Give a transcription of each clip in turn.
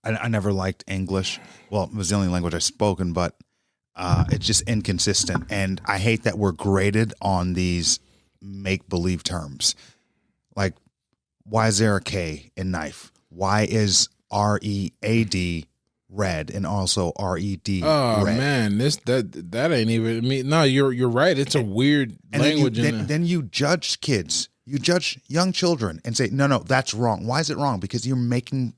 I never liked English. Well, it was the only language I spoken, but it's just inconsistent. And I hate that we're graded on these make believe terms. Like, why is there a K in knife? Why is READ red and also RED Oh red? man, that ain't even. I mean, no, you're right. It's a weird language. Then you judge kids. You judge young children and say, no, that's wrong. Why is it wrong? Because you're making.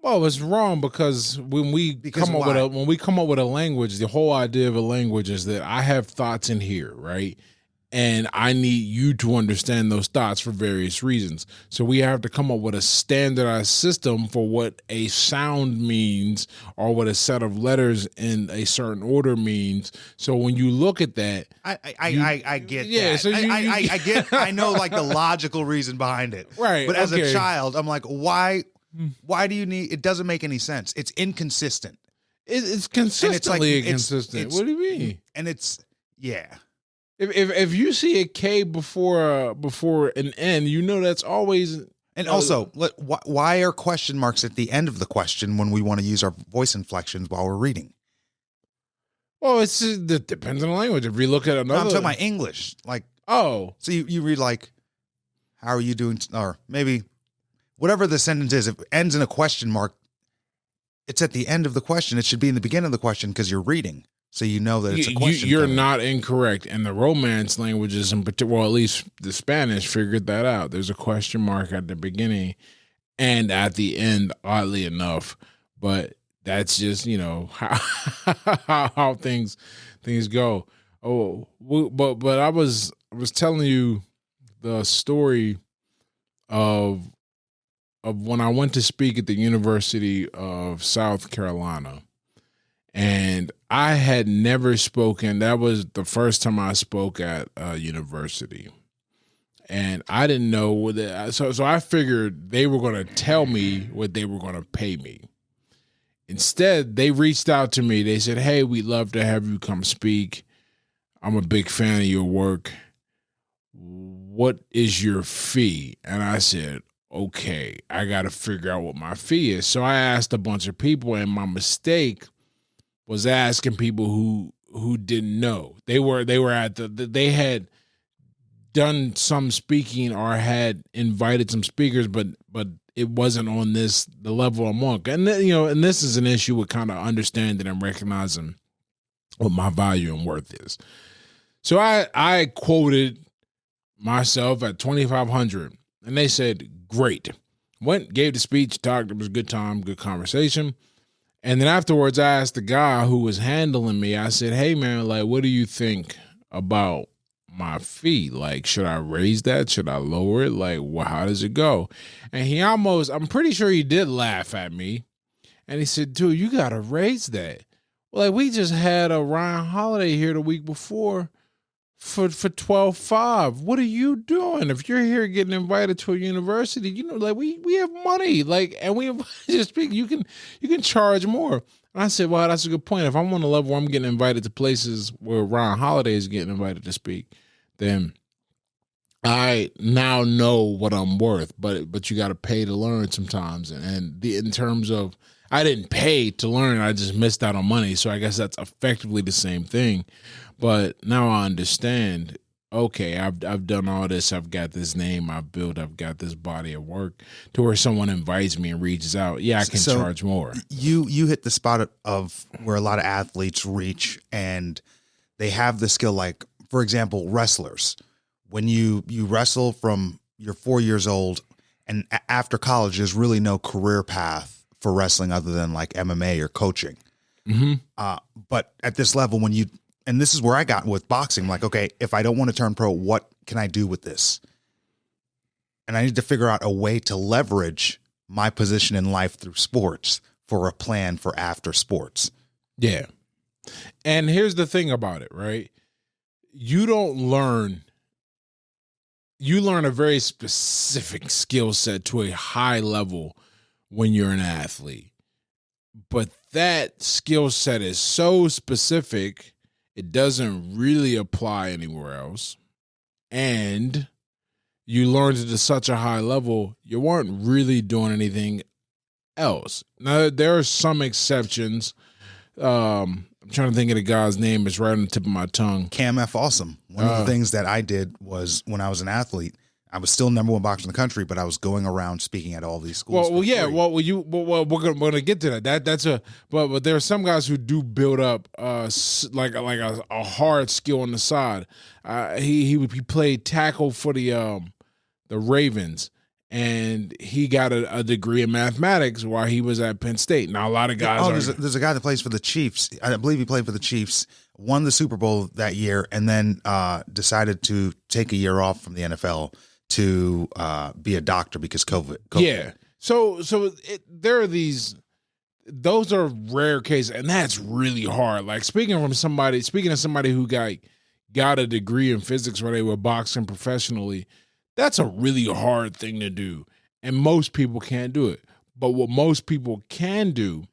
Well, it's wrong because when we come up with a language, the whole idea of a language is that I have thoughts in here, right? And I need you to understand those thoughts for various reasons. So we have to come up with a standardized system for what a sound means or what a set of letters in a certain order means. So when you look at that, I get that. So I know like the logical reason behind it. Right. But as a child, I'm like, why do you need, it doesn't make any sense. It's inconsistent. It's consistently inconsistent. What do you mean? And it's, yeah. If you see a K before an N, you know that's always. And also, why are question marks at the end of the question when we want to use our voice inflections while we're reading? Well, it depends on the language. If we look at another, I'm talking about English. Like, so you read like, "How are you doing?" Or maybe whatever the sentence is. If it ends in a question mark, it's at the end of the question. It should be in the beginning of the question because you're reading. So you know that it's a question. You're not incorrect. And the Romance languages in particular, well, at least the Spanish figured that out. There's a question mark at the beginning and at the end, oddly enough. But that's just, how things go. Oh, but I was telling you the story of when I went to speak at the University of South Carolina. And I had never spoken. That was the first time I spoke at a university. And I didn't know what so I figured they were going to tell me what they were going to pay me. Instead, they reached out to me. They said, "Hey, we'd love to have you come speak. I'm a big fan of your work. What is your fee?" And I said, "Okay, I got to figure out what my fee is." So I asked a bunch of people, and my mistake was asking people who didn't know. They were at they had done some speaking or had invited some speakers, but it wasn't on the level I'm on. And and this is an issue with kind of understanding and recognizing what my value and worth is. So I quoted myself at $2,500, and they said, "Great." Went, gave the speech, talked. It was a good time, good conversation. And then afterwards, I asked the guy who was handling me, I said, "Hey, man, like, what do you think about my fee? Like, should I raise that? Should I lower it? Like, how does it go?" And I'm pretty sure he did laugh at me. And he said, "Dude, you got to raise that. Well, like, we just had a Ryan Holiday here the week before for $12,500. What are you doing? If you're here getting invited to a university, like we have money, like, and we have just speak. You can charge more." And I said, "Well, that's a good point. If I'm on a level where I'm getting invited to places where Ryan Holiday is getting invited to speak, then I now know what I'm worth. But you got to pay to learn sometimes. And in terms of, I didn't pay to learn. I just missed out on money. So I guess that's effectively the same thing. But now I understand, okay, I've done all this. I've got this name I've built. I've got this body of work to where someone invites me and reaches out. Yeah, I can charge more." You hit the spot of where a lot of athletes reach, and they have the skill. Like, for example, wrestlers. When you wrestle from you're 4 years old, and after college, there's really no career path for wrestling other than like MMA or coaching. Mm-hmm. But at this level, and this is where I got with boxing. I'm like, okay, if I don't want to turn pro, what can I do with this? And I need to figure out a way to leverage my position in life through sports for a plan for after sports. Yeah. And here's the thing about it, right? You learn a very specific skill set to a high level when you're an athlete. But that skill set is so specific, it doesn't really apply anywhere else. And you learned it to such a high level, you weren't really doing anything else. Now there are some exceptions. I'm trying to think of the guy's name. It's right on the tip of my tongue. Cam F. Awesome. One of the things that I did was when I was an athlete, I was still #1 boxer in the country, but I was going around speaking at all these schools. Well, yeah. Well, we're gonna get to that. That's a. But there are some guys who do build up like a hard skill on the side. He played tackle for the Ravens, and he got a degree in mathematics while he was at Penn State. Now a lot of guys. There's a guy that plays for the Chiefs. I believe he played for the Chiefs. Won the Super Bowl that year, and then decided to take a year off from the NFL to be a doctor because COVID. Yeah. So there are these. Those are rare cases, and that's really hard. Like speaking of somebody who got a degree in physics where they were boxing professionally, that's a really hard thing to do, and most people can't do it. But what most people can do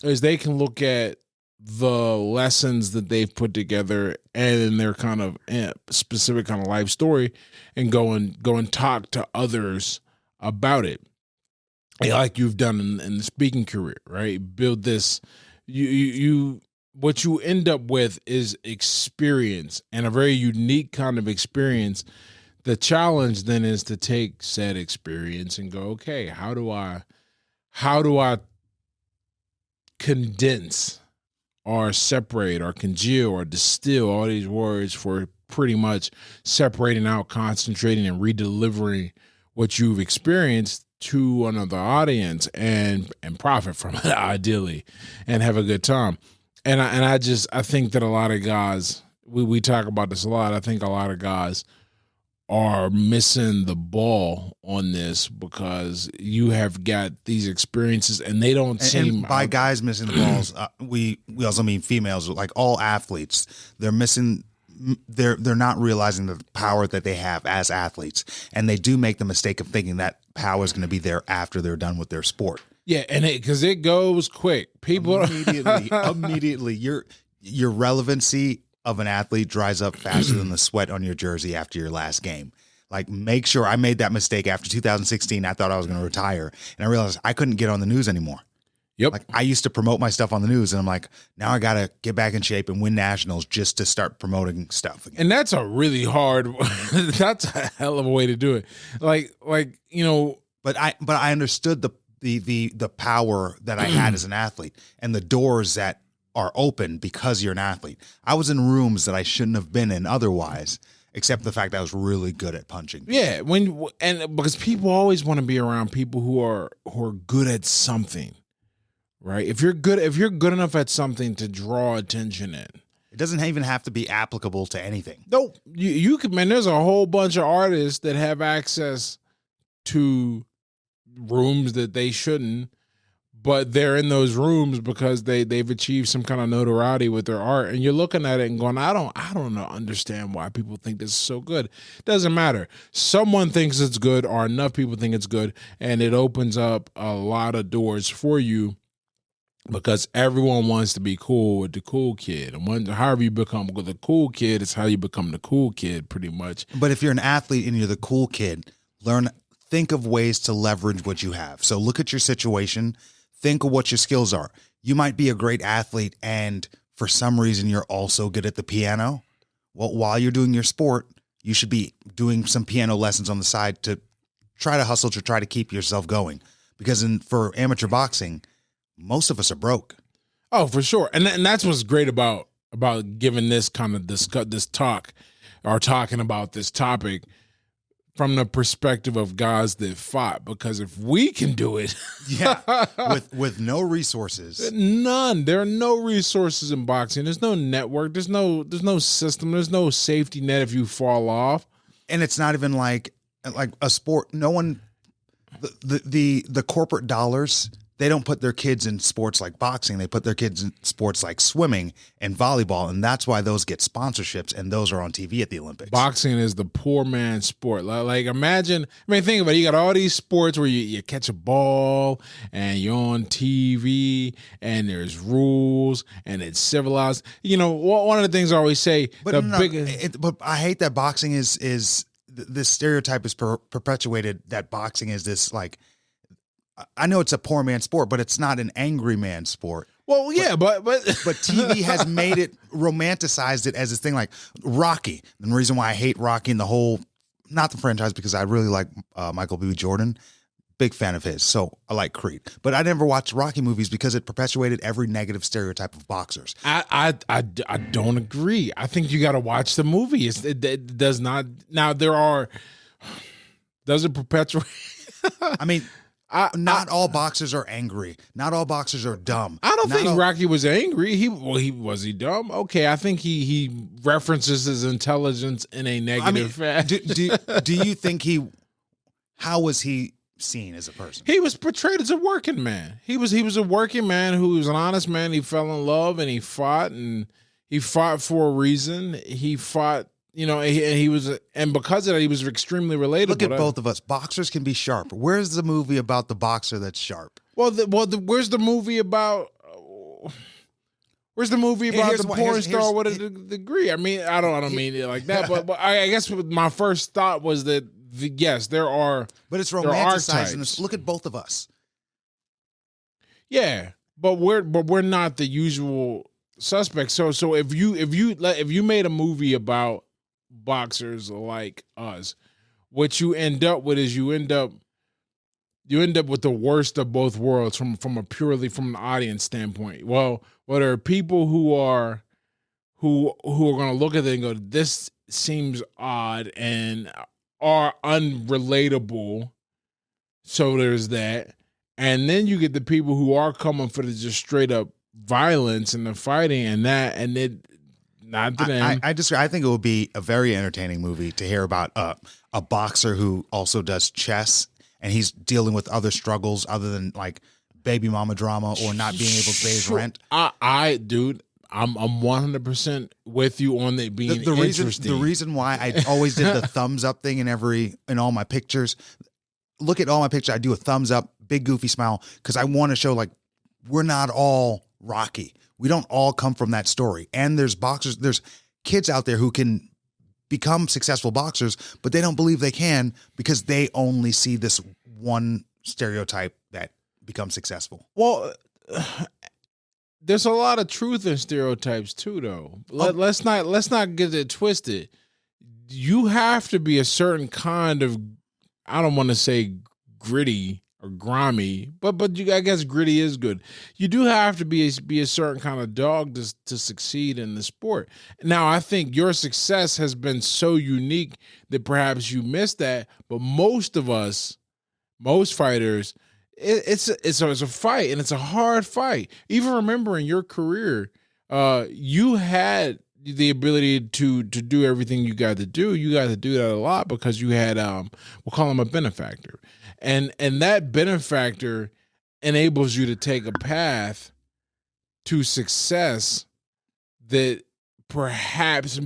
is they can look at the lessons that they've put together and their kind of specific kind of life story and go and talk to others about it, like you've done in the speaking career, right? Build this. You what you end up with is experience, and a very unique kind of experience. The challenge then is to take said experience and go, okay, how do I condense or separate or congeal or distill all these words for pretty much separating out, concentrating, and redelivering what you've experienced to another audience and profit from it, ideally, and have a good time. And I think that a lot of guys, we talk about this a lot. I think a lot of guys are missing the ball on this because you have got these experiences and they don't seem. And by guys missing the balls, we also mean females. Like all athletes, they're missing. They're not realizing the power that they have as athletes, and they do make the mistake of thinking that power is going to be there after they're done with their sport. Yeah, and because it goes quick, people immediately your relevancy of an athlete dries up faster than the sweat on your jersey after your last game. Like, make sure. I made that mistake after 2016. I thought I was going to retire, and I realized I couldn't get on the news anymore. Yep. Like, I used to promote my stuff on the news, and I'm like, now I got to get back in shape and win nationals just to start promoting stuff again. And that's a really hard. That's a hell of a way to do it. Like But I understood the power that I had as an athlete and the doors that are open because you're an athlete. I was in rooms that I shouldn't have been in otherwise, except the fact that I was really good at punching. Yeah, because people always want to be around people who are good at something, right? If you're good enough at something to draw attention in. It doesn't even have to be applicable to anything. Nope. You could, man, there's a whole bunch of artists that have access to rooms that they shouldn't, but they're in those rooms because they've achieved some kind of notoriety with their art, and you're looking at it and going, I don't understand why people think this is so good. Doesn't matter. Someone thinks it's good, or enough people think it's good, and it opens up a lot of doors for you because everyone wants to be cool with the cool kid. And however you become the cool kid is how you become the cool kid, pretty much. But if you're an athlete and you're the cool kid, think of ways to leverage what you have. So look at your situation. Think of what your skills are. You might be a great athlete, and for some reason you're also good at the piano. Well, while you're doing your sport, you should be doing some piano lessons on the side to try to hustle, to try to keep yourself going. Because for amateur boxing, most of us are broke. Oh, for sure. And that's what's great about giving this kind of this talk or talking about this topic from the perspective of guys that fought, because if we can do it, yeah, with no resources, none. There are no resources in boxing. There's no network. There's no system. There's no safety net if you fall off. And it's not even like a sport. No one, the corporate dollars, they don't put their kids in sports like boxing. They put their kids in sports like swimming and volleyball, and that's why those get sponsorships, and those are on TV at the Olympics. Boxing is the poor man's sport. Like imagine, think about it. You got all these sports where you catch a ball and you're on TV and there's rules and it's civilized. One of the things I always say, but I hate that boxing is this stereotype is perpetuated that boxing is this like I know it's a poor man's sport, but it's not an angry man's sport. Well, yeah, but But TV has made it, romanticized it as this thing like Rocky. And the reason why I hate Rocky and the whole, not the franchise, because I really like Michael B. Jordan. Big fan of his. So I like Creed. But I never watched Rocky movies because it perpetuated every negative stereotype of boxers. I don't agree. I think you got to watch the movie. It does not. Now does it perpetuate? I mean, not all boxers are angry. Not all boxers are dumb. I don't think Rocky was angry. Was he dumb? Okay, I think he references his intelligence in a negative fashion. Do you think how was he seen as a person? He was portrayed as a working man. He was a working man who was an honest man. He fell in love and he fought for a reason. He fought, and because of that, he was extremely relatable. Look at both of us. Boxers can be sharp. Where's the movie about the boxer that's sharp? Where's the movie about? Where's the movie about the porn star with a degree? I mean, I don't mean it like that, but I guess my first thought was that yes, there are, but it's romanticized. Look at both of us. Yeah, but we're not the usual suspects. So if you made a movie about boxers like us, what you end up with is you end up with the worst of both worlds from an audience standpoint. Well, there are people who are going to look at it and go, this seems odd and are unrelatable. So there's that. And then you get the people who are coming for the just straight up violence and the fighting and it not to them. I disagree. I think it would be a very entertaining movie to hear about a boxer who also does chess and he's dealing with other struggles other than like baby mama drama or not being able to pay his rent. I'm 100% with you on it being interesting. The reason why I always did the thumbs up thing in all my pictures. Look at all my pictures. I do a thumbs up, big goofy smile, because I want to show like we're not all Rocky. We don't all come from that story. And there's kids out there who can become successful boxers, but they don't believe they can because they only see this one stereotype that becomes successful. Well, there's a lot of truth in stereotypes too, though. Let's not get it twisted. You have to be a certain kind of, I don't want to say gritty or grimy, but I guess gritty is good. You do have to be a certain kind of dog to succeed in the sport. Now, I think your success has been so unique that perhaps you missed that, but most fighters, it's a fight, and it's a hard fight. Even remembering your career, you had the ability to do everything you got to do. You got to do that a lot because you had we'll call him a benefactor, and that benefactor enables you to take a path to success that perhaps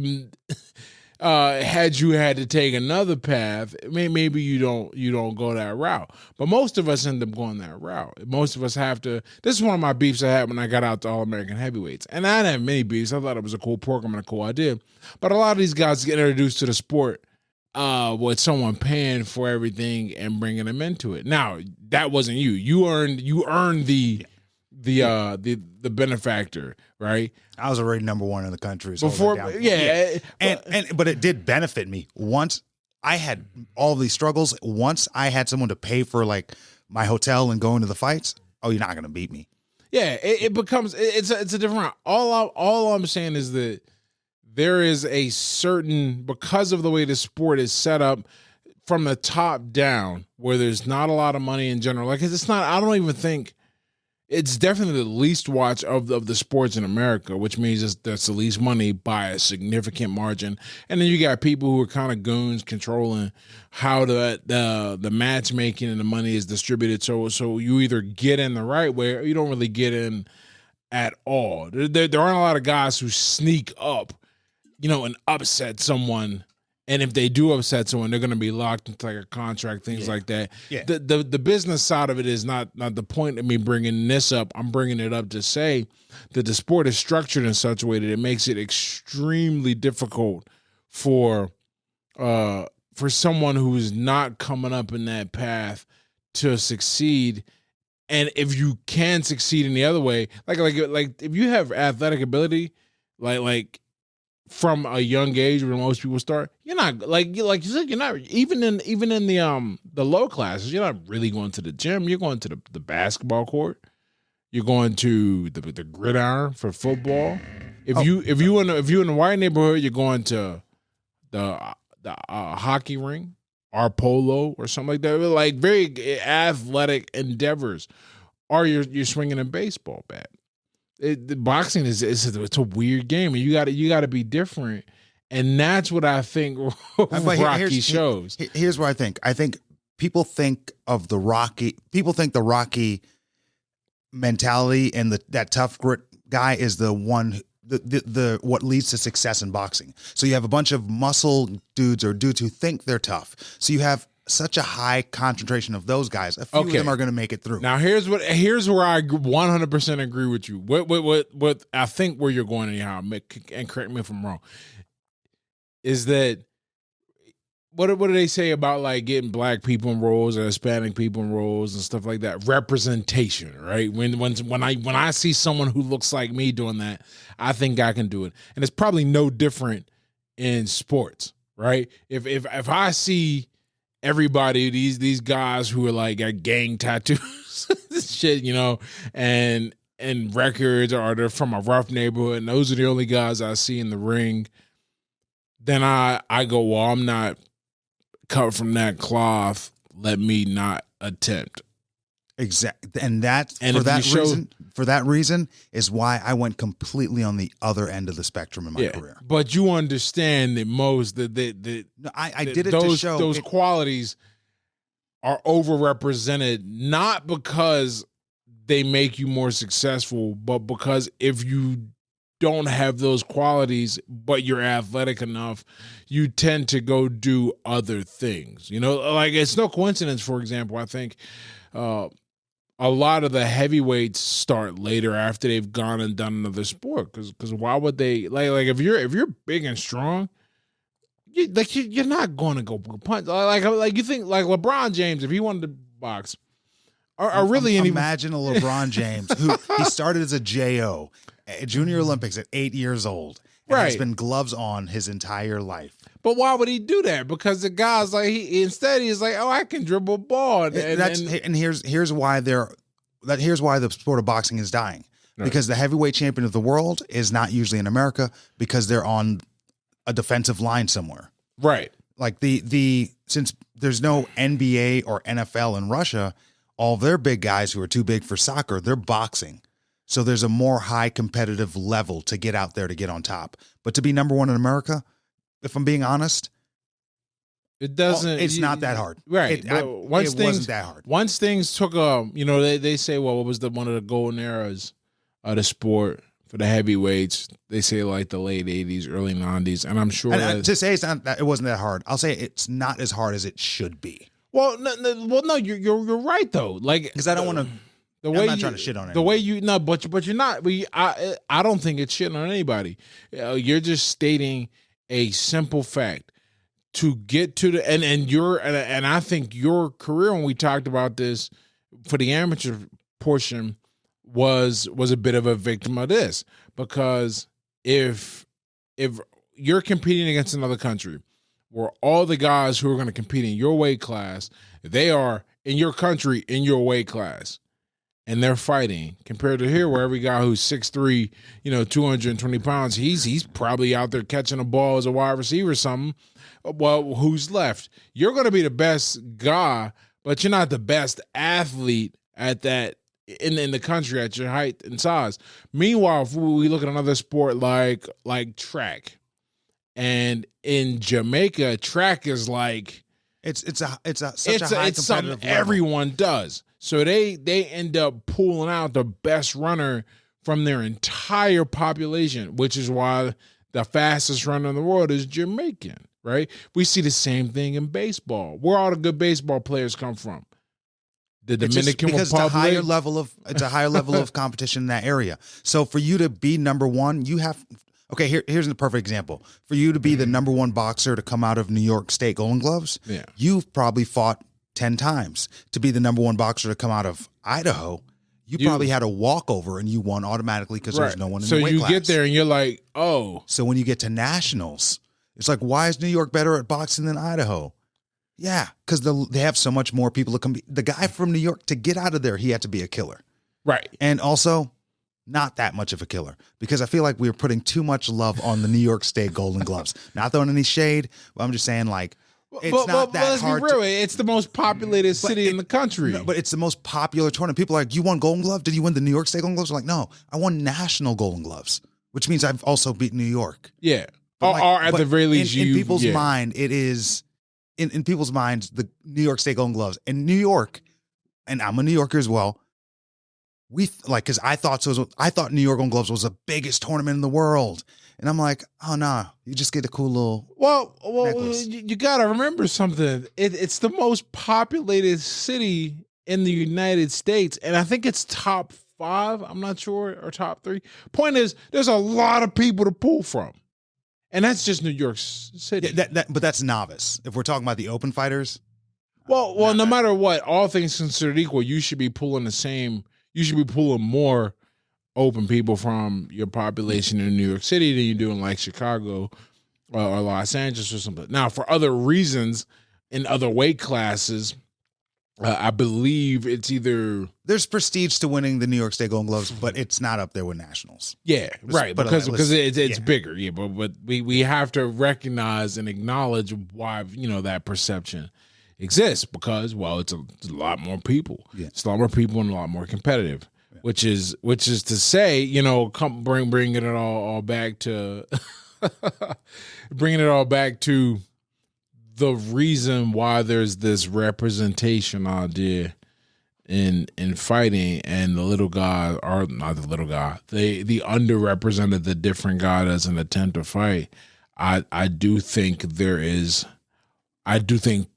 had you had to take another path, maybe you don't go that route. But most of us end up going that route. Most of us have to. This is one of my beefs I had when I got out to All-American Heavyweights. And I didn't have many beefs. I thought it was a cool program and a cool idea. But a lot of these guys get introduced to the sport with someone paying for everything and bringing them into it. Now, that wasn't you. You earned the benefactor, right? I was already number one in the country. So but it did benefit me. Once I had all these struggles, once I had someone to pay for like my hotel and going to the fights, you're not going to beat me. Yeah, it becomes, it's a different, all I'm saying is that there is a certain, because of the way the sport is set up from the top down, where there's not a lot of money in general. Like, it's not, I don't even think, it's definitely the least watch of the sports in America, which means that's the least money by a significant margin. And then you got people who are kind of goons controlling how the matchmaking and the money is distributed. So you either get in the right way or you don't really get in at all. There aren't a lot of guys who sneak up, and upset someone. And if they do upset someone, they're going to be locked into like a contract, things like that. Yeah. The business side of it is not the point of me bringing this up. I'm bringing it up to say that the sport is structured in such a way that it makes it extremely difficult for someone who's not coming up in that path to succeed. And if you can succeed in the other way, like if you have athletic ability, like from a young age when most people start, you're not like you said, you're not even in the low classes, you're not really going to the gym. You're going to the basketball court. You're going to the gridiron for football. If you in the white neighborhood, you're going to the hockey ring or polo or something like that. Like very athletic endeavors. Or you're swinging a baseball bat. The boxing it's a weird game, and you got to be different, and that's what I think Rocky shows. Here's what I think. I think people think the Rocky mentality and that tough grit guy is the one the what leads to success in boxing. So you have a bunch of muscle dudes or dudes who think they're tough. So you have such a high concentration of those guys. A few of them are going to make it through. Now here's where I 100% agree with you. What I think where you're going anyhow, and correct me if I'm wrong, is that what do they say about like getting black people in roles or Hispanic people in roles and stuff like that? Representation, right? When I see someone who looks like me doing that, I think I can do it. And it's probably no different in sports, right? If I see everybody, these guys who are like got gang tattoos, shit, and records, or they're from a rough neighborhood, and those are the only guys I see in the ring, then I go, well, I'm not cut from that cloth. Let me not attempt. Exactly, and for that reason is why I went completely on the other end of the spectrum in my career. But you understand that I did it to show those qualities are overrepresented, not because they make you more successful, but because if you don't have those qualities, but you're athletic enough, you tend to go do other things. Like it's no coincidence, for example, I think a lot of the heavyweights start later after they've gone and done another sport. Because why would they like if you're big and strong, you're not going to go punch. Like you think like LeBron James, if he wanted to box, or really imagine a LeBron James who he started as a JO at Junior Olympics at 8 years old and has been gloves on his entire life. But why would he do that? Because the guy's like he's like, oh, I can dribble a ball, and here's why the sport of boxing is dying. Right. Because the heavyweight champion of the world is not usually in America because they're on a defensive line somewhere. Right. Like since there's no NBA or NFL in Russia, all their big guys who are too big for soccer, they're boxing. So there's a more high competitive level to get out there to get on top. But to be number one in America, if I'm being honest, it's not that hard. Right. It wasn't that hard. Once things took they say, well, what was one of the golden eras of the sport for the heavyweights? They say like the late 80s, early 90s. And I'm sure to say it wasn't that hard, I'll say it's not as hard as it should be. Well, no, you're right though. Like, because I don't want to. I'm not trying to shit on it. But you're not. I don't think it's shitting on anybody. You're just stating a simple fact. To get to the and I think your career, when we talked about this for the amateur portion, was a bit of a victim of this, because if you're competing against another country where all the guys who are going to compete in your weight class, they are in your country in your weight class, and they're fighting, compared to here where every guy who's 6'3", 220 pounds, he's probably out there catching a ball as a wide receiver or something. Well, who's left? You're going to be the best guy, but you're not the best athlete at that in the country at your height and size. Meanwhile, if we look at another sport like track, and in Jamaica, track is like it's something everyone does. So they end up pulling out the best runner from their entire population, which is why the fastest runner in the world is Jamaican, right? We see the same thing in baseball. Where all the good baseball players come from? The Dominican Republic. It's a higher level of competition in that area. So for you to be number one, you have. Okay, here's a perfect example. For you to be the number one boxer to come out of New York State Golden Gloves, you've probably fought 10 times. To be the number one boxer to come out of Idaho, you probably had a walkover and you won automatically because there's no one in the weight class. So you get there and you're like, oh. So when you get to nationals, it's like, why is New York better at boxing than Idaho? Yeah, because they have so much more people to compete. The guy from New York, to get out of there, he had to be a killer. Right. And also, not that much of a killer, because I feel like we were putting too much love on the New York State Golden Gloves. Not throwing any shade, but I'm just saying, like, it's not that hard. Let's be real. It's the most populated city in the country. No, but it's the most popular tournament. People are like, you won Golden Glove? Did you win the New York State Golden Gloves? I'm like, no, I won national Golden Gloves, which means I've also beat New York. Yeah. Or at the very least, in people's mind, it is, in people's minds, the New York State Golden Gloves. In New York, and I'm a New Yorker as well, because I thought New York Golden Gloves was the biggest tournament in the world. And I'm like, oh, no, you just get a cool little necklace. You got to remember something. It's the most populated city in the United States. And I think it's top 5, I'm not sure, or top 3. Point is, there's a lot of people to pull from. And that's just New York City. Yeah, but that's novice. If we're talking about the open fighters. Well, no matter what, all things considered equal, you should be pulling more open people from your population in New York City than you do in like Chicago or Los Angeles or something. Now, for other reasons, in other weight classes, I believe it's either there's prestige to winning the New York State Golden Gloves, but it's not up there with nationals. Yeah, right. Because it's bigger. Yeah, but we have to recognize and acknowledge why that perception exists, because it's a lot more people. Yeah. It's a lot more people and a lot more competitive. Yeah. Which is to say, bringing it all back to bringing it all back to the reason why there's this representation idea in fighting, and the little guy, or not the little guy, the underrepresented, the different guy doesn't attempt to fight. I do think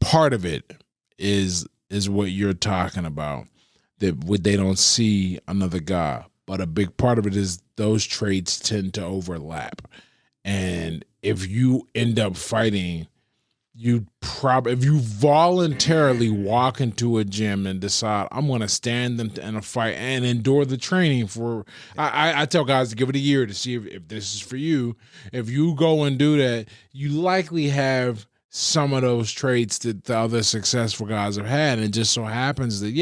part of it is what you're talking about, that they don't see another guy, but a big part of it is those traits tend to overlap. And if you end up fighting, if you voluntarily walk into a gym and decide, I'm going to stand them in a fight and endure the training for, I tell guys to give it a year to see if this is for you. If you go and do that, you likely have some of those traits that the other successful guys have had. And it just so happens that,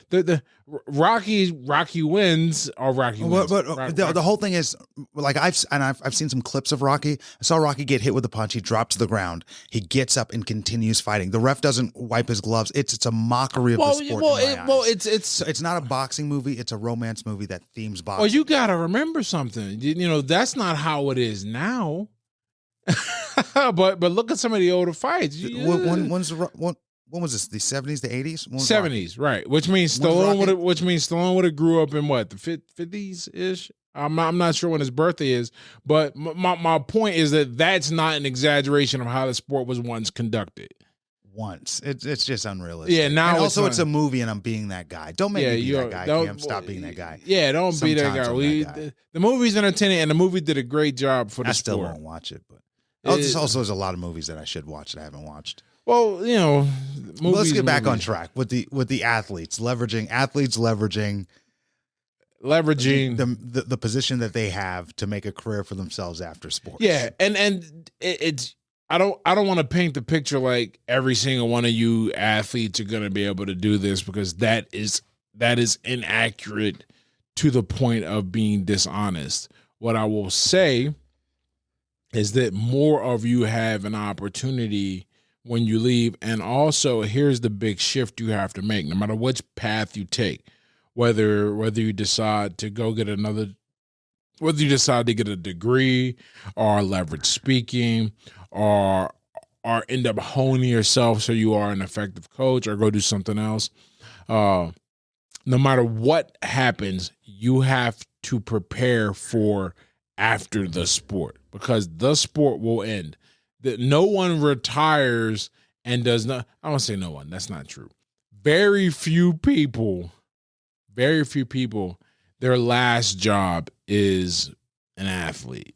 the Rocky wins, or Rocky wins. But the whole thing is, like, I've seen some clips of Rocky. I saw Rocky get hit with a punch. He drops to the ground. He gets up and continues fighting. The ref doesn't wipe his gloves. It's a mockery of the sport. It's not a boxing movie. It's a romance movie that themes boxing. Well, you got to remember something. That's not how it is now. but look at some of the older fights. When was this? The 70s, the 80s? 70s, right? Which means Stallone would have grew up in what, the 50s ish. I'm not sure when his birthday is, but my point is that that's not an exaggeration of how the sport was once conducted. It's just unrealistic. Yeah, now and also it's a movie, and I'm being that guy. Don't make me be that guy, Cam. Stop being that guy. Yeah, don't be that guy. The movie's entertaining, and the movie did a great job for the sport. I still won't watch it, but there's a lot of movies that I should watch that I haven't watched. Well, let's get back on track with the athletes leveraging the position that they have to make a career for themselves after sports. Yeah, and it's I don't want to paint the picture like every single one of you athletes are going to be able to do this, because that is inaccurate to the point of being dishonest. What I will say is that more of you have an opportunity when you leave. And also, here's the big shift you have to make, no matter which path you take, whether you decide to get a degree, or leverage speaking, or end up honing yourself so you are an effective coach, or go do something else. No matter what happens, you have to prepare for after the sport, because the sport will end. That no one retires and does not. I won't say no one. That's not true. Very few people. Their last job is an athlete.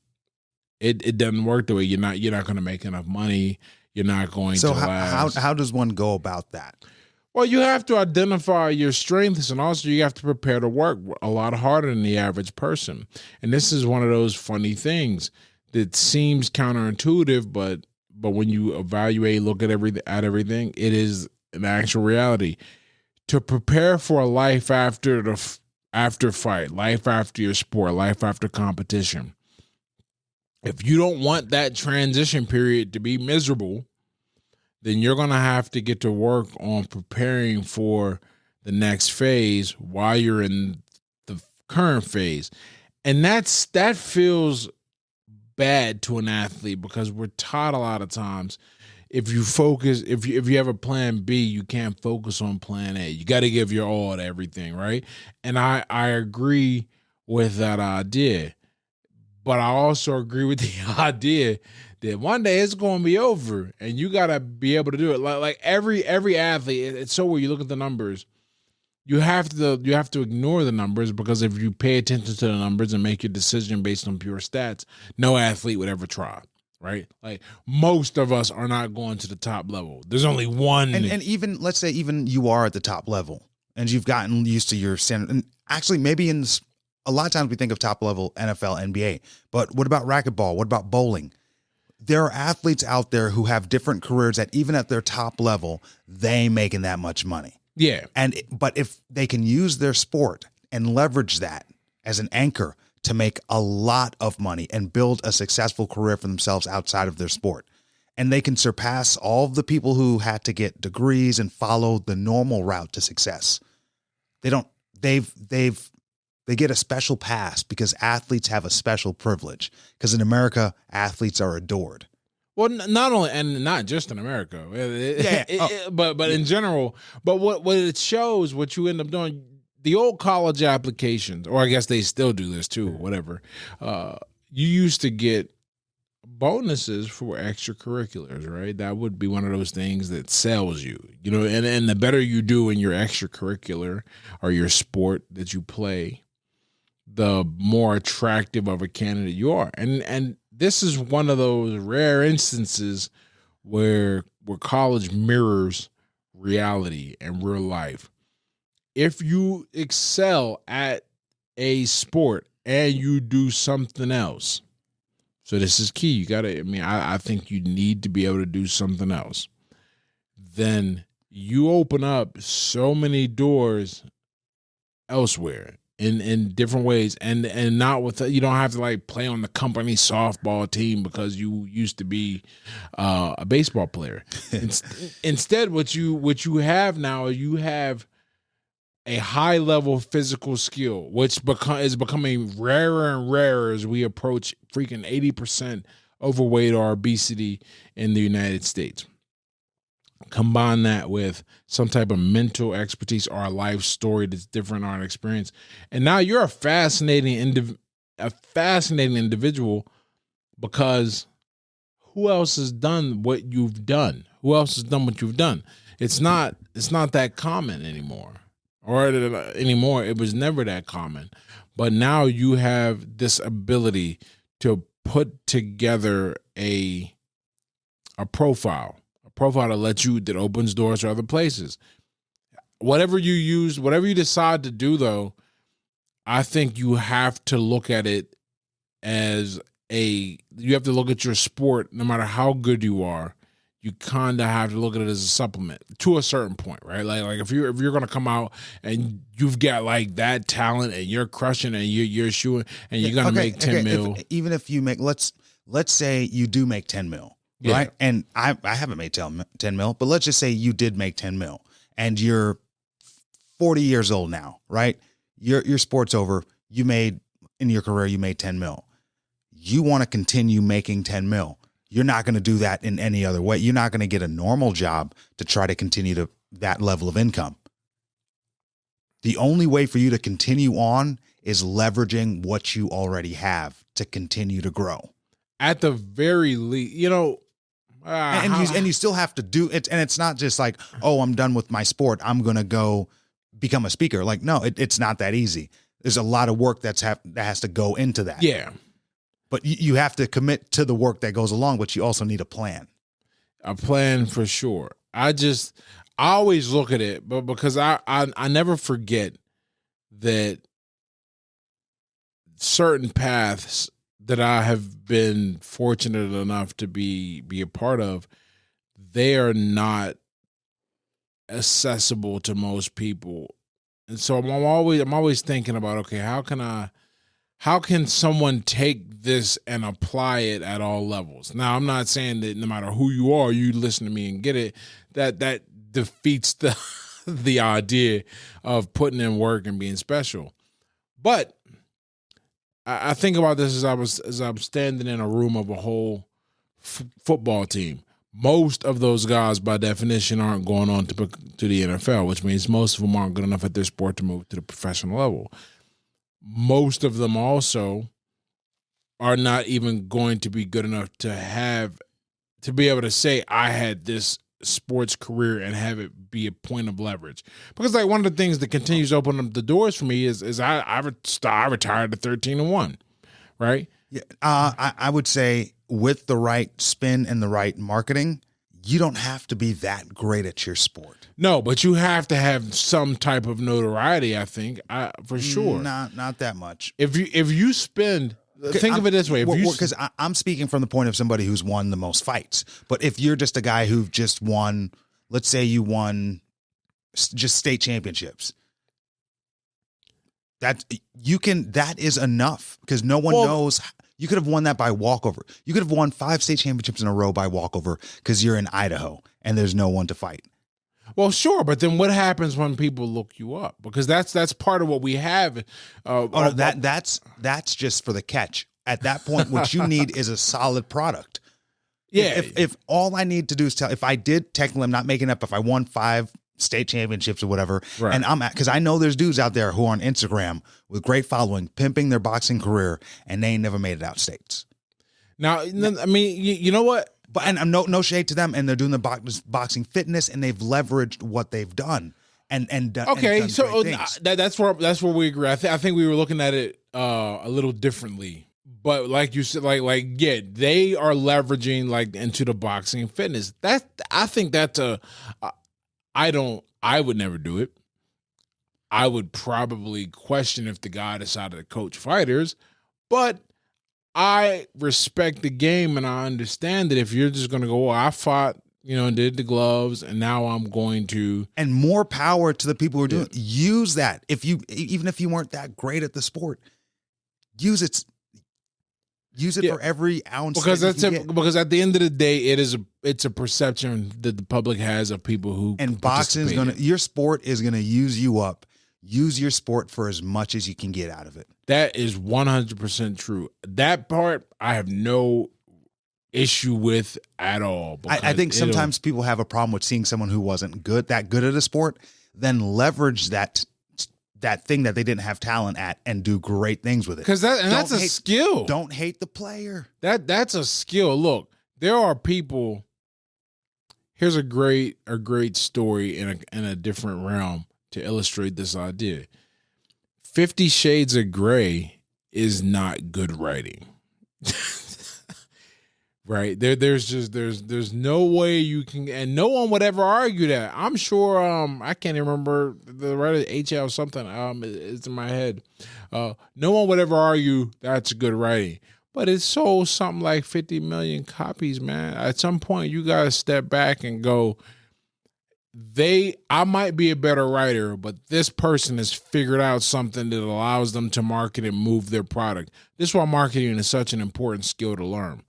It doesn't work the way you're not going to make enough money. you're not going So to last. how does one go about that? Well, you have to identify your strengths, and also you have to prepare to work a lot harder than the average person. And this is one of those funny things that seems counterintuitive, but when you evaluate, look at everything, it is an actual reality. To prepare for a life after fight, life after your sport, life after competition. If you don't want that transition period to be miserable, then you're going to have to get to work on preparing for the next phase while you're in the current phase. And that feels bad to an athlete, because we're taught a lot of times, if you have a plan B, you can't focus on plan A. You got to give your all to everything, right? And I agree with that idea. But I also agree with the idea that one day it's going to be over, and you got to be able to do it. Like every athlete, it's so weird. You look at the numbers, you have to ignore the numbers, because if you pay attention to the numbers and make your decision based on pure stats, no athlete would ever try, right? Like most of us are not going to the top level. There's only one. And even, let's say even you are at the top level and you've gotten used to your standard. And actually maybe a lot of times we think of top level NFL, NBA, but what about racquetball? What about bowling? There are athletes out there who have different careers that even at their top level, they making that much money. Yeah. But if they can use their sport and leverage that as an anchor to make a lot of money and build a successful career for themselves outside of their sport, and they can surpass all of the people who had to get degrees and follow the normal route to success. They get a special pass because athletes have a special privilege, because in America, athletes are adored. Well, not only, and not just in America, but in general. But what it shows, what you end up doing, the old college applications, or I guess they still do this too, whatever. You used to get bonuses for extracurriculars, right? That would be one of those things that sells you, and the better you do in your extracurricular or your sport that you play, the more attractive of a candidate you are. And this is one of those rare instances where college mirrors reality and real life. If you excel at a sport and you do something else, so this is key. I think you need to be able to do something else. Then you open up so many doors elsewhere in different ways, and not with, you don't have to like play on the company softball team because you used to be a baseball player. Instead, what you have now, you have a high level physical skill, which is becoming rarer and rarer as we approach freaking 80% overweight or obesity in the United States. Combine that with some type of mental expertise or a life story that's different, or an experience, and now you're a fascinating individual, because who else has done what you've done? Who else has done what you've done? It's not that common anymore. It was never that common, but now you have this ability to put together a profile that opens doors to other places. Whatever you decide to do, though, I think you have to look at it as you have to look at your sport, no matter how good you are. You kind of have to look at it as a supplement to a certain point, right? Like if you're going to come out and you've got like that talent and you're crushing and you're shooting and you're going to make 10 mil. Even if you make, let's say you do make 10 mil, right? Yeah. And I haven't made 10 mil, but let's just say you did make 10 mil and you're 40 years old now, right? Your sport's over. In your career, you made 10 mil. You want to continue making 10 mil. You're not going to do that in any other way. You're not going to get a normal job to try to continue that level of income. The only way for you to continue on is leveraging what you already have to continue to grow. At the very least, and you still have to do it. And it's not just like, oh, I'm done with my sport, I'm going to go become a speaker. Like, no, it's not that easy. There's a lot of work that has to go into that. Yeah. But you have to commit to the work that goes along, but you also need a plan. A plan for sure. I always look at it, but because I never forget that certain paths that I have been fortunate enough to be a part of, they are not accessible to most people. And so I'm always thinking about, okay, how can someone take this and apply it at all levels? Now, I'm not saying that no matter who you are, you listen to me and get it. That defeats the the idea of putting in work and being special. But I think about this as I'm standing in a room of a whole football team. Most of those guys, by definition, aren't going on to the NFL, which means most of them aren't good enough at their sport to move to the professional level. Most of them also are not even going to be good enough to be able to say, I had this sports career and have it be a point of leverage. Because like one of the things that continues to open up the doors for me is I retired at 13-1, right? Yeah, I would say with the right spin and the right marketing, you don't have to be that great at your sport. No, but you have to have some type of notoriety, I think, for sure. Not that much. If you spend, think of it this way. Because I'm speaking from the point of somebody who's won the most fights. But if you're just a guy who just won, let's say you won just state championships, that is enough because no one knows. You could have won that by walkover. You could have won 5 state championships in a row by walkover because you're in Idaho and there's no one to fight. Well, sure, but then what happens when people look you up? Because that's part of what we have. That's just for the catch. At that point, what you need is a solid product. Yeah. If all I need to do is if I did technically, I'm not making up. If I won 5 state championships or whatever, right. And because I know there's dudes out there who are on Instagram with great following, pimping their boxing career, and they ain't never made it out states. Now, I mean, you know what? But and no shade to them, and they're doing the boxing fitness, and they've leveraged what they've done, and okay, and done so that's that's where we agree. I think we were looking at it a little differently, but like you said, like yeah, they are leveraging like into the boxing fitness. I think that's I would never do it. I would probably question if the guy decided to coach fighters, but I respect the game and I understand that if you're just going to go, well, I fought, did the gloves and now I'm going to. And more power to the people who are doing it. Use that. Even if you weren't that great at the sport, use it. Use it for every ounce. Because because at the end of the day, it's a perception that the public has of people who. And boxing is your sport is gonna use you up. Use your sport for as much as you can get out of it. That is 100% true. That part I have no issue with at all. I think sometimes people have a problem with seeing someone who wasn't that good at a sport, then leverage that thing that they didn't have talent at and do great things with it. Because that's a skill. Don't hate the player. That's a skill. Look, there are people. Here's a great story in a different realm to illustrate this idea. 50 Shades of Grey is not good writing. Right? There's no way you can, and no one would ever argue that. I'm sure I can't even remember the writer HL something it's in my head. No one would ever argue that's good writing. But it sold something like 50 million copies, man. At some point you gotta step back and go, I might be a better writer, but this person has figured out something that allows them to market and move their product. This is why marketing is such an important skill to learn.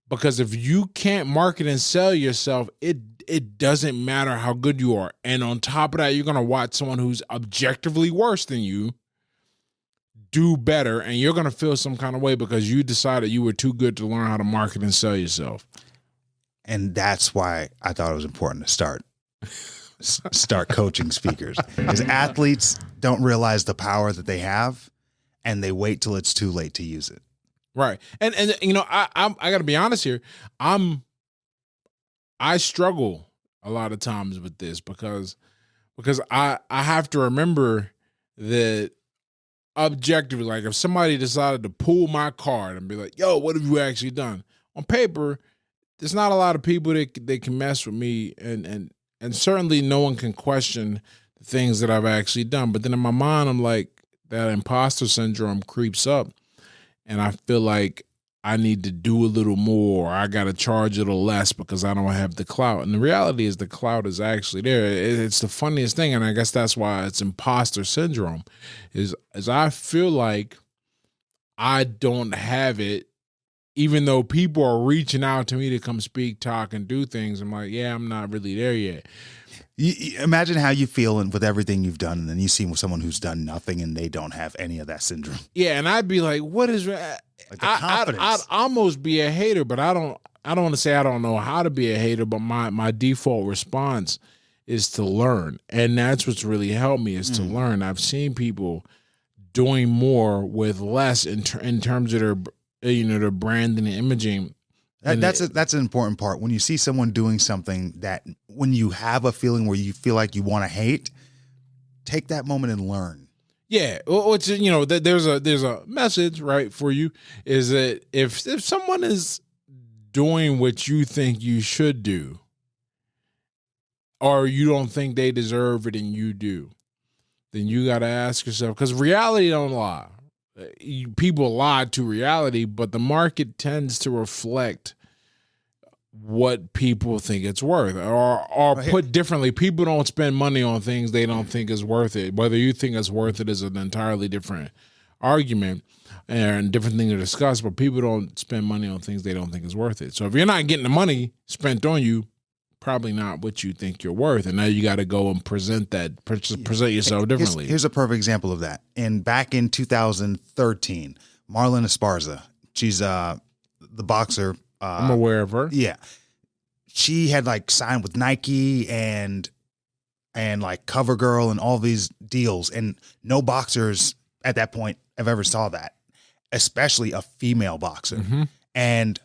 Because if you can't market and sell yourself, it doesn't matter how good you are. And on top of that, you're going to watch someone who's objectively worse than you do better, and you're going to feel some kind of way because you decided you were too good to learn how to market and sell yourself. And that's why I thought it was important to start coaching speakers. Because athletes don't realize the power that they have, and they wait till it's too late to use it. Right. And I got to be honest here. I struggle a lot of times with this because I have to remember that objectively, like if somebody decided to pull my card and be like, yo, what have you actually done? On paper, there's not a lot of people that can mess with me, and certainly no one can question the things that I've actually done. But then in my mind, I'm like, that imposter syndrome creeps up, and I feel like I need to do a little more. Or I got to charge a little less because I don't have the clout. And the reality is the clout is actually there. It's the funniest thing, and I guess that's why it's imposter syndrome. Is I feel like I don't have it, even though people are reaching out to me to come speak, talk, and do things. I'm like, yeah, I'm not really there yet. You imagine how you feel with everything you've done, and then you see someone who's done nothing and they don't have any of that syndrome. Yeah, and I'd be like, what is like the confidence? I'd almost be a hater, but I don't want to say I don't know how to be a hater, but my default response is to learn. And that's what's really helped me, is to learn. I've seen people doing more with less in terms of their branding and imaging. That's an important part. When you see someone doing something that, when you have a feeling where you feel like you want to hate, take that moment and learn. Yeah, which, there's a message, right, for you, is that if someone is doing what you think you should do, or you don't think they deserve it and you do, then you got to ask yourself, because reality don't lie. People lie to reality, but the market tends to reflect what people think it's worth, or put differently, people don't spend money on things they don't think is worth it. Whether you think it's worth it is an entirely different argument and different thing to discuss, but people don't spend money on things they don't think is worth it. So if you're not getting the money spent on you, probably not what you think you're worth. And now you got to go and present yourself differently. Here's a perfect example of that. Back in 2013, Marlon Esparza, she's the boxer. I'm aware of her. Yeah. She had signed with Nike and like CoverGirl and all these deals. And no boxers at that point have ever saw that, especially a female boxer. Mm-hmm. And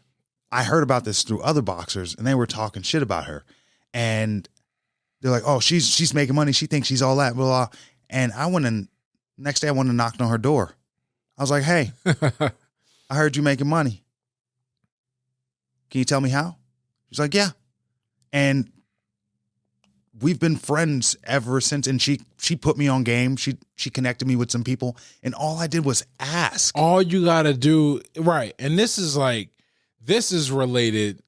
I heard about this through other boxers, and they were talking shit about her. And they're like, oh, she's making money. She thinks she's all that, blah, blah. And next day I went and knocked on her door. I was like, hey, I heard you making money. Can you tell me how? She's like, yeah. And we've been friends ever since. And she put me on game. She connected me with some people. And all I did was ask. All you got to do, right. And this is related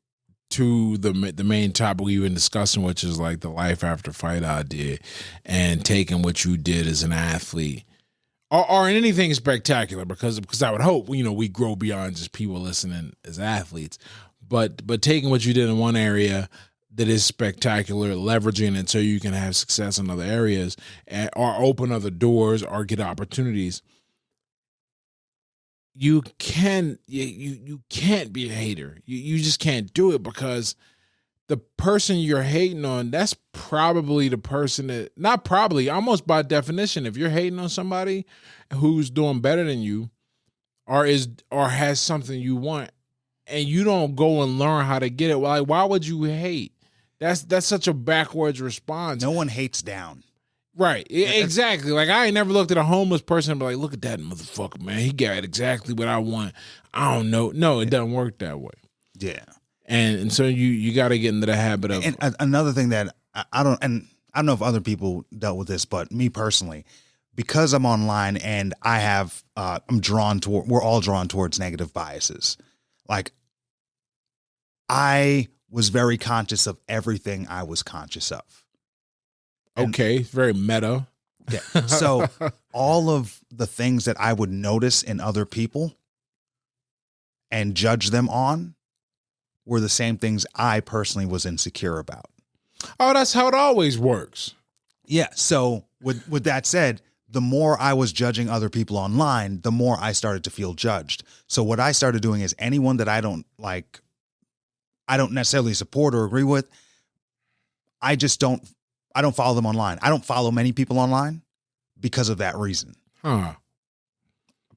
to the main topic we've been discussing, which is the life after fight idea, and taking what you did as an athlete or in anything spectacular, because I would hope, we grow beyond just people listening as athletes. But taking what you did in one area that is spectacular, leveraging it so you can have success in other areas, or open other doors or get opportunities. You can't be a hater. You just can't do it, because the person you're hating on, that's probably the person that, not probably, almost by definition, if you're hating on somebody who's doing better than you, or has something you want, and you don't go and learn how to get it, why would you hate? That's such a backwards response. No one hates down. Right. Exactly. I ain't never looked at a homeless person and be like, look at that motherfucker, man. He got exactly what I want. I don't know. No, it doesn't work that way. Yeah. And so you got to get into the habit of. And another thing that I don't know if other people dealt with this, but me personally, because I'm online and I have, we're all drawn towards negative biases. I was very conscious of everything I was conscious of. Okay, very meta. Yeah. So all of the things that I would notice in other people and judge them on were the same things I personally was insecure about. Oh, that's how it always works. Yeah. So with that said, the more I was judging other people online, the more I started to feel judged. So what I started doing is anyone that I don't necessarily support or agree with, I don't follow them online. I don't follow many people online because of that reason. Huh. I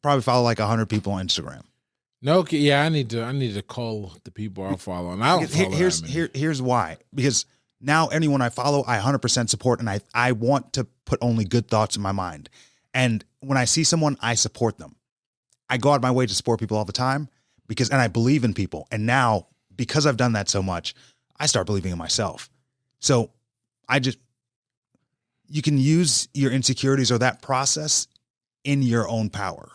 probably follow 100 people on Instagram. No, yeah, I need to call the people I follow, and I don't follow Here's why. Because now anyone I follow, I 100% support, and I want to put only good thoughts in my mind. And when I see someone, I support them. I go out of my way to support people all the time and I believe in people. And now because I've done that so much, I start believing in myself. So you can use your insecurities or that process in your own power.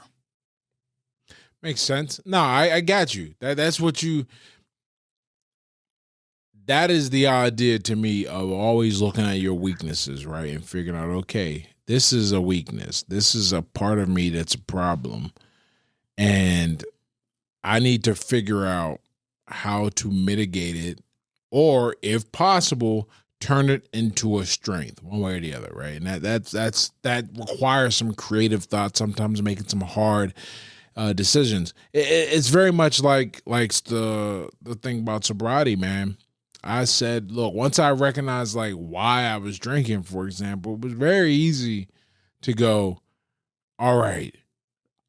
Makes sense. No, I got you. That's what you. That is the idea to me of always looking at your weaknesses, right, and figuring out, okay, this is a weakness. This is a part of me that's a problem, and I need to figure out how to mitigate it, or if possible, turn it into a strength, one way or the other, right? And that requires some creative thought, sometimes making some hard decisions. It's very much like the thing about sobriety, man. I said, look, once I recognized like why I was drinking, for example, it was very easy to go, all right,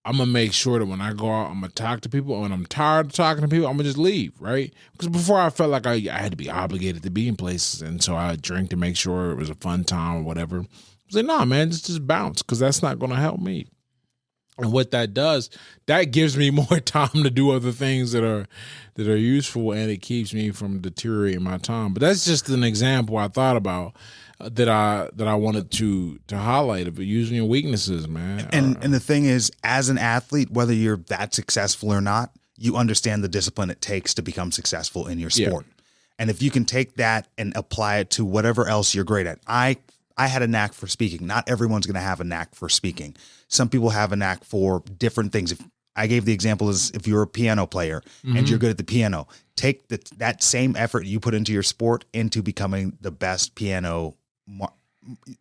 I'm going to make sure that when I go out, I'm going to talk to people. And when I'm tired of talking to people, I'm going to just leave, right? Because before I felt like I had to be obligated to be in places. And so I drink to make sure it was a fun time or whatever. I was like, no, man, just bounce, because that's not going to help me. And what that does, that gives me more time to do other things that are useful, and it keeps me from deteriorating my time. But that's just an example I thought about that I wanted to highlight of using your weaknesses, man. And the thing is, as an athlete, whether you're that successful or not, you understand the discipline it takes to become successful in your sport. Yeah. And if you can take that and apply it to whatever else you're great at, I had a knack for speaking. Not everyone's going to have a knack for speaking. Some people have a knack for different things. If I gave the example as if you're a piano player and you're good at the piano, take that same effort you put into your sport into becoming the best piano,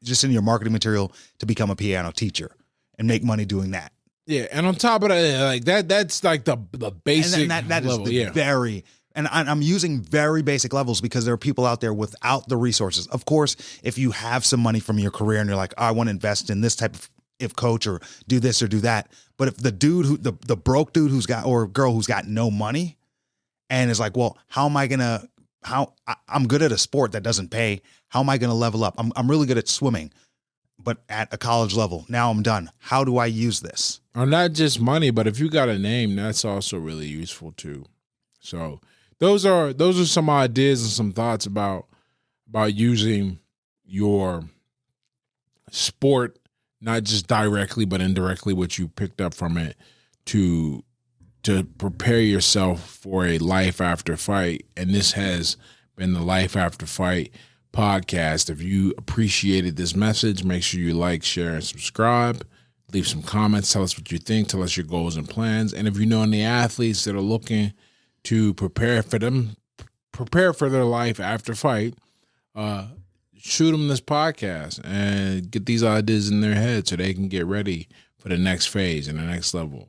just in your marketing material, to become a piano teacher and make money doing that. Yeah, and on top of that, like that's like the basic and that level. Is the very. And I'm using very basic levels because there are people out there without the resources. Of course, if you have some money from your career and you're like, oh, I want to invest in this type of coach or do this or do that. But if the dude the broke dude who's got, or girl who's got no money and is like, well, I'm good at a sport that doesn't pay. How am I going to level up? I'm really good at swimming, but at a college level. Now I'm done. How do I use this? Or not just money, but if you got a name, that's also really useful too. So those are some ideas and some thoughts about using your sport, not just directly but indirectly, what you picked up from it, to prepare yourself for a life after fight. And this has been the Life After Fight podcast. If you appreciated this message, make sure you like, share, and subscribe. Leave some comments. Tell us what you think. Tell us your goals and plans. And if you know any athletes that are looking to prepare for their life after fight, shoot them this podcast and get these ideas in their head so they can get ready for the next phase and the next level.